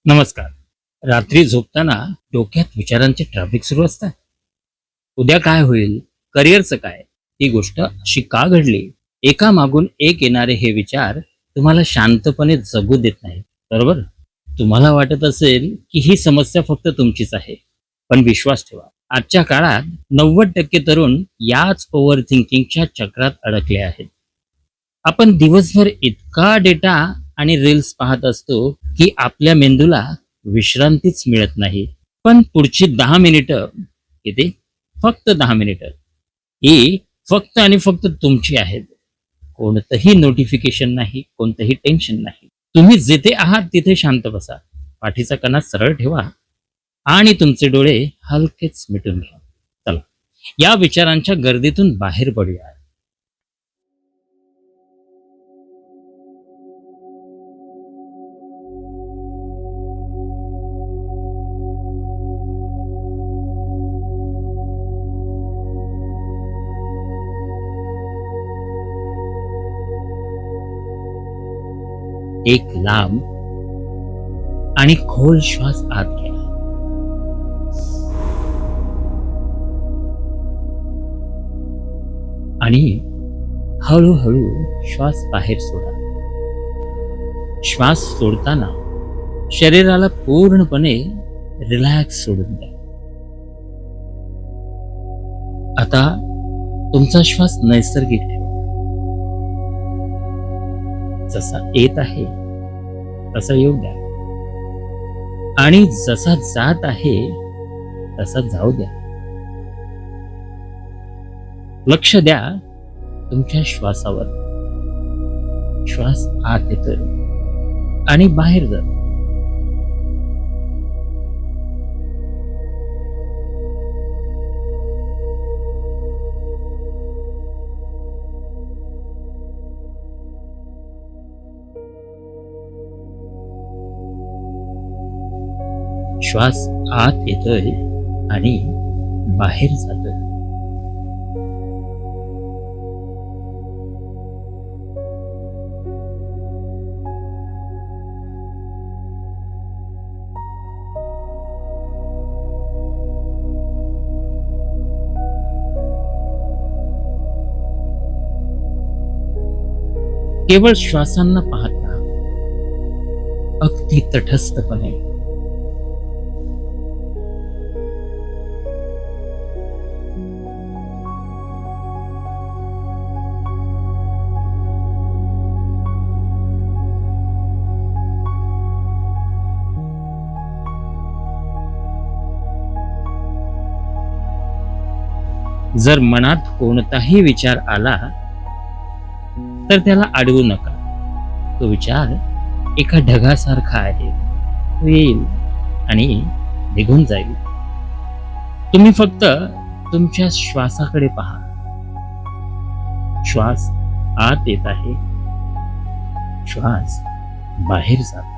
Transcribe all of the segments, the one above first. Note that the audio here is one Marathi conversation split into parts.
नमस्कार. रात्री झोपताना डोक्यात विचारांचे ट्रॅफिक सुरू असतात. उद्या काय होईल? करिअरचं काय? ही गोष्ट अशी का घडली? एका मागून एक येणारे हे विचार तुम्हाला शांतपणे जगू देत नाहीत, बरोबर? तुम्हाला वाटत असेल की ही समस्या फक्त तुमचीच आहे. पण विश्वास ठेवा, आजच्या काळात 90% तरुण याच ओव्हर थिंकिंगच्या चक्रात अडकले आहेत. आपण दिवसभर इतका डेटा आणि रील्स पाहत असतो की आपल्या मेंदूला विश्रांतीच मिळत नाही. पण पुढची 10 मिनिटं, किती? फक्त 10 मिनिटं, ही फक्त आणि फक्त तुमची आहेत. कोणतंही नोटिफिकेशन नाही, कोणतंही टेन्शन नाही. तुम्ही जिथे आहात तिथे शांत बसा, पाठीचा कणा सरळ ठेवा आणि तुमचे डोळे हलकेच मिटून घ्या. चला, या विचारांच्या गर्दीतून बाहेर पडूया. एक लांब आणि खोल श्वास आत घ्या आणि हळूहळू श्वास बाहेर सोडा. श्वास सोडताना शरीराला पूर्णपणे रिलॅक्स सोडून द्या. आता तुमचा श्वास नैसर्गिक ठेवा. जसा येत आहे तसा येऊ द्या आणि जसा जात आहे तसा जाऊ द्या. लक्ष द्या तुमच्या श्वासावर. श्वास आत येतोय आणि बाहेर जातो. श्वास आत येतोय आणि बाहेर जातोय. केवळ श्वासांना पाहत राहा, अगदी तटस्थपणे. जर मनात कोणताही विचार आला तर त्याला अडवू नका. तो विचार एका ढगासारखा आहे, तो येईल आणि निघून जाईल. तुम्ही फक्त तुमच्या श्वासाकडे पहा. श्वास आत येत आहे, श्वास बाहेर जात आहे.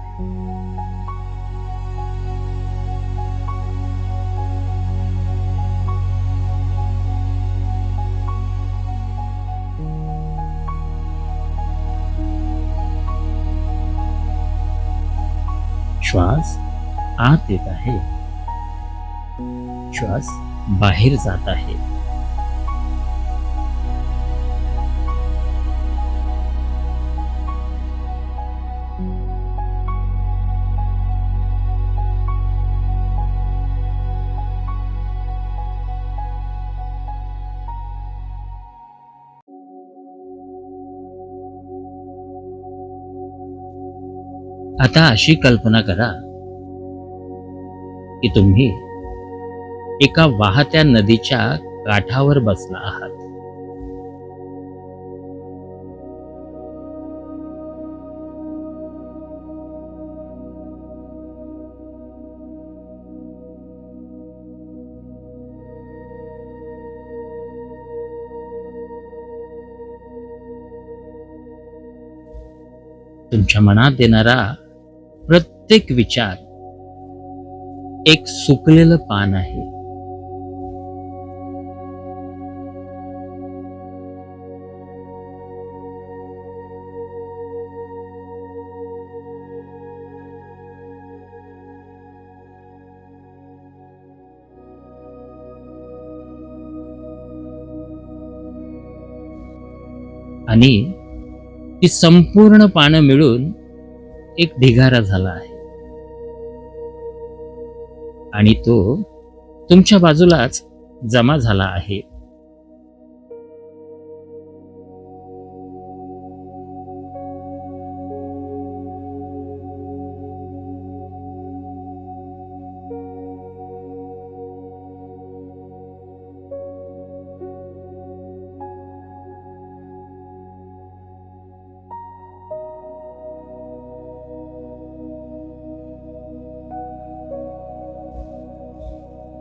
श्वास आत येत आहे, श्वास बाहेर जात आहे. आता अशी कल्पना करा की तुम्ही एका वाहत्या नदीच्या काठावर बसला आहात. तुमच्या मनात येणारा प्रत्येक विचार एक सुकलेलं पान आहे. आणि ती संपूर्ण पानं मिळून एक ढिगारा झाला आहे आणि तो तुमच्या बाजूलाच जमा झाला आहे.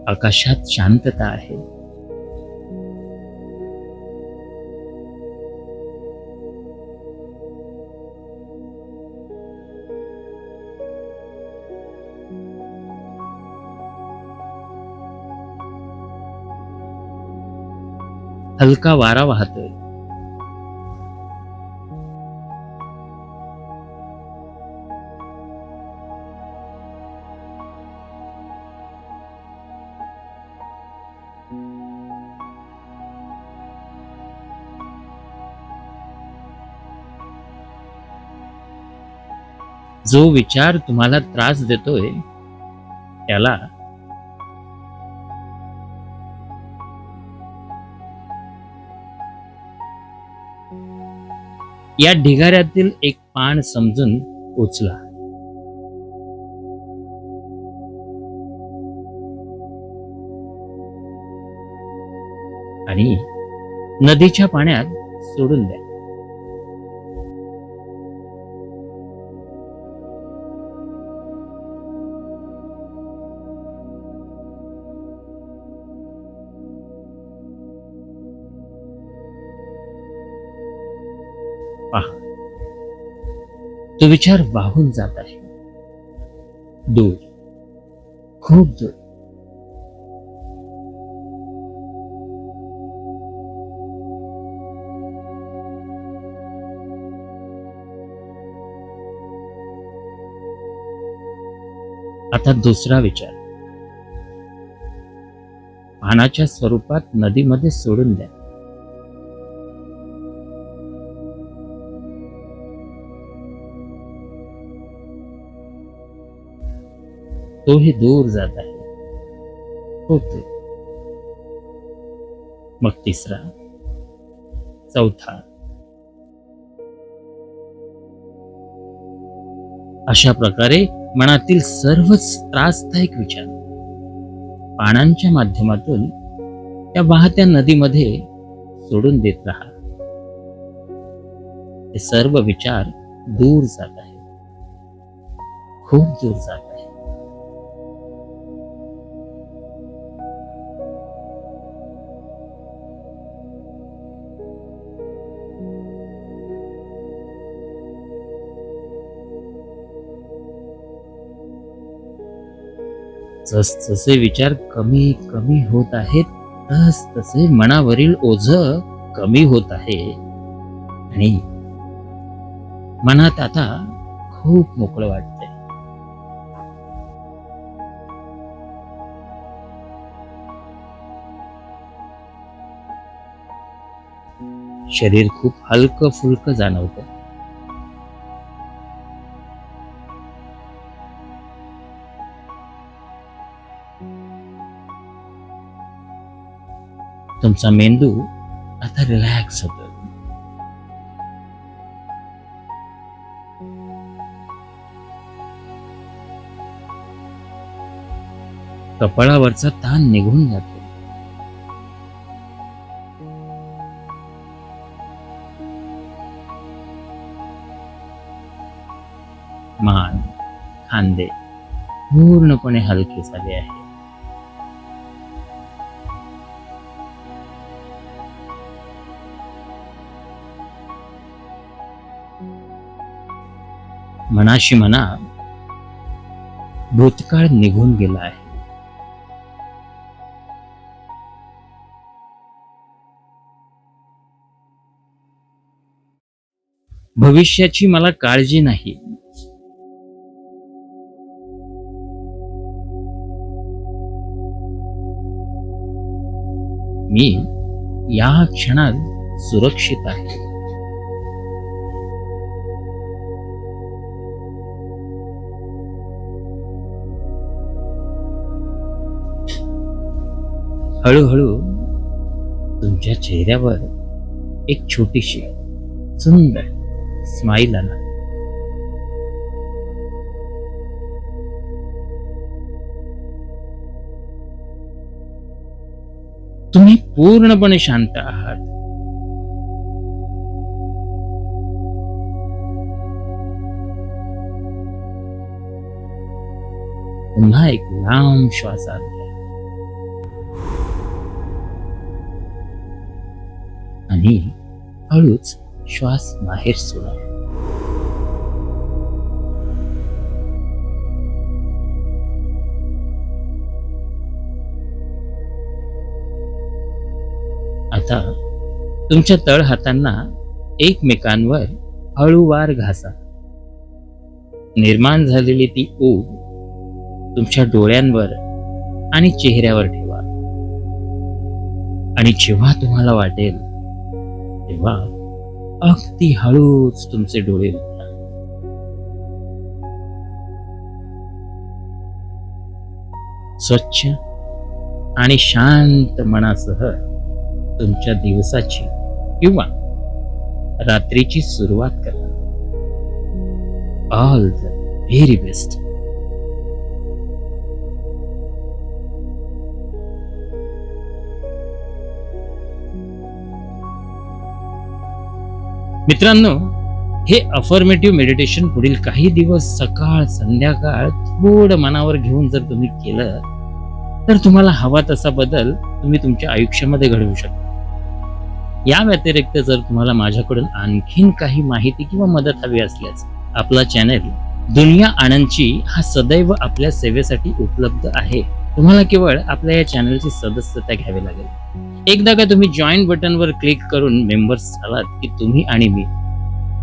आकाशात शांतता आहे. हलका वारा वाहतोय. जो विचार तुम्हाला त्रास देतोय त्याला या ढिगाऱ्यातील एक पान समजून उचला आणि नदीच्या पाण्यात सोडून द्या. पहा, तो विचार वाहून जात आहे दूर, खूप दूर. आता दुसरा विचार पानाच्या स्वरूपात नदीमध्ये सोडून द्या. तोही दूर जात आहे, खूप दूर. मग तिसरा, चौथा. अशा प्रकारे मनातील सर्वच त्रासदायक विचार पानांच्या माध्यमातून त्या वाहत्या नदीमध्ये सोडून देत राहा. हे सर्व विचार दूर जात आहे, खूप दूर जात आहे. जसजसे विचार कमी कमी होत आहेत तस तसे मनावरील ओझं कमी होत आहे आणि मनात आता खूप मोकळं वाटतंय. शरीर खूप हलकं फुलकं जाणवतं. तुमचा मेंदू आता रिलॅक्स होतो. कपाळावरचा ताण निघून जातो. मान, खांदे पूर्णपणे हलके झाले आहे. मनाशी म्हणा, भूतकाळ निघून गेला आहे. भविष्याची मला काळजी नाही. मी या क्षणात सुरक्षित आहे. हळूहळू तुमच्या चेहऱ्यावर एक छोटीशी सुंदर स्माईल आला. तुम्ही पूर्णपणे शांत आहात. पुन्हा एक लांब श्वास आत घ्या आणि हळूच श्वास बाहेर सोडा. आता तुमच्या तळ हातांना एकमेकांवर हळूवार घासा. निर्माण झालेली ती ऊब तुमच्या डोळ्यांवर आणि चेहऱ्यावर ठेवा. आणि जेव्हा तुम्हाला वाटेल तेव्हा अगदी हळूच तुमचे डोळे उघडा. स्वच्छ आणि शांत मनासह तुमच्या दिवसाची किंवा रात्रीची सुरुवात करा. All the very best. मित्रांनो, हे अफर्मेटिव्ह मेडिटेशन पुढील काही दिवस सकाळ संध्याकाळ थोडं मनावर घेऊन जर तुम्ही केलं तर तुम्हाला हवा तसा बदल तुम्ही तुमच्या आयुष्यामध्ये घडवू शकता. या व्यतिरिक्त जर तुम्हाला माझ्याकडून आणखीन काही माहिती किंवा मदत हवी असल्यास आपला चॅनल दुनिया आनंदची हा सदैव आपल्या सेवेसाठी उपलब्ध आहे. तुम्हाला केवळ आपल्या या चॅनलची सदस्यता घ्यावी लागेल. एकदा का तुम्ही जॉईन बटनवर क्लिक करून मेंबर्स झालात की तुम्ही आणि मी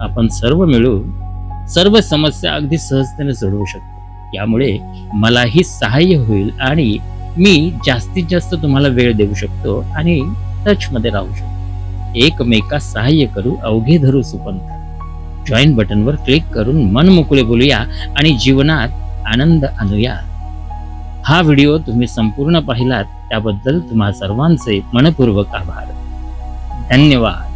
आपण सर्व मिळून सर्व समस्या अगदी सहजतेने सोडवू शकतो. यामुळे मलाही सहाय्य होईल आणि मी जास्तीत जास्त तुम्हाला वेळ देऊ शकतो आणि टच मध्ये राहू शकतो. एकमेकास सहाय्य करू, अवघे धरू सुपंथ. जॉईन बटनवर क्लिक करून मन मोकळे बोलूया आणि जीवनात आनंद आणूया. हा व्हिडिओ तुम्ही संपूर्ण पाहिलात त्याबद्दल तुम्हा सर्वांचे मनपूर्वक आभार. धन्यवाद.